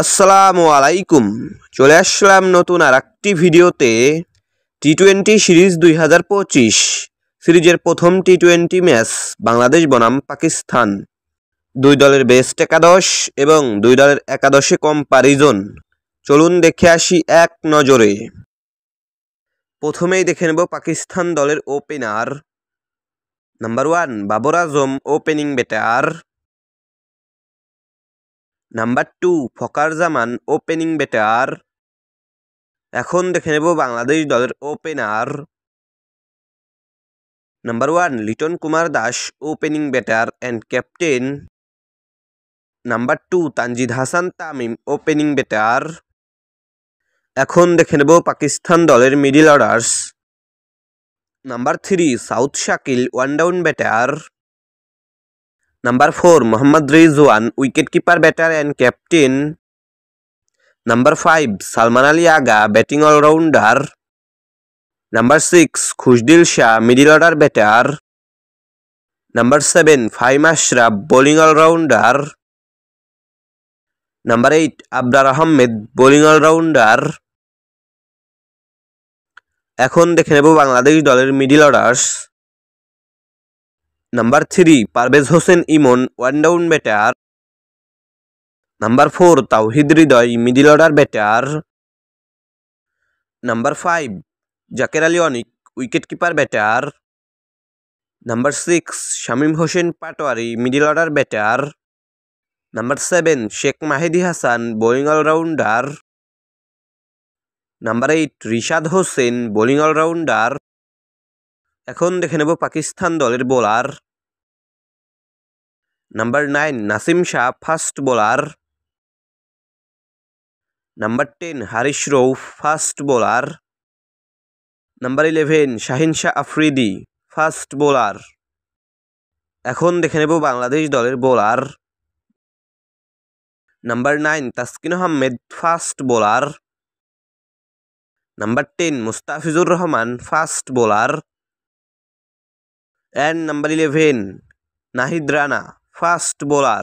আসসালামু আলাইকুম। চলে আসলাম নতুন আর একটি ভিডিওতে। টি-20 সিরিজ 2025 সিরিজের প্রথম টি-20 ম্যাচ বাংলাদেশ বনাম পাকিস্তান। দুই দলের বেস্ট একাদশ এবং দুই দলের একাদশে কম্পারিজন। চলুন দেখে আসি এক নজরে। প্রথমেই দেখে নেব পাকিস্তান দলের opener. Number 1 Babar Azam opening batter. Number 2 Fakhar Zaman opening batter. এখন দেখে নেব বাংলাদেশ দলের opener. Number 1 Liton Kumar Das opening batter and captain. Number 2 Tanzid Hasan Tamim opening batter. এখন দেখে নেব পাকিস্তান দলের middle orders. Number 3 Saud Shakeel one down batter. Number 4 Mohammad Rizwan wicket keeper batter and captain. Number 5 Salman Ali Agha batting allrounder. Number 6 Khushdil Shah middle order batter. Number 7 Fahim Ashraf bowling all rounder. Number 8 Abrar Ahmed bowling all rounder. এখন দেখে নেব বাংলাদেশ দলের middle orders. Number 3 Parvez Hossain Emon one down batter. Number 4 Towhid Hridoy middle order batter. Number 5 Jaker Ali Anik wicket keeper batter. Number 6 Shamim Hossain Patwari middle order batter. Number 7 Sheikh Mahedi Hasan bowling all rounder. Number 8 Rishad Hossain bowling all rounder. এখন দেখে নেব পাকিস্তান দলের bowler. Number 9 Naseem Shah fast bowler. Number 10 Haris Rauf fast bowler. Number 11 Shaheen Shah Afridi fast bowler. এখন দেখে নেব বাংলাদেশ দলের bowler. Number 9 Taskin Ahmed fast bowler. Number 10 Mustafizur Rahman fast bowler. And number 11 Nahid Rana fast bowler.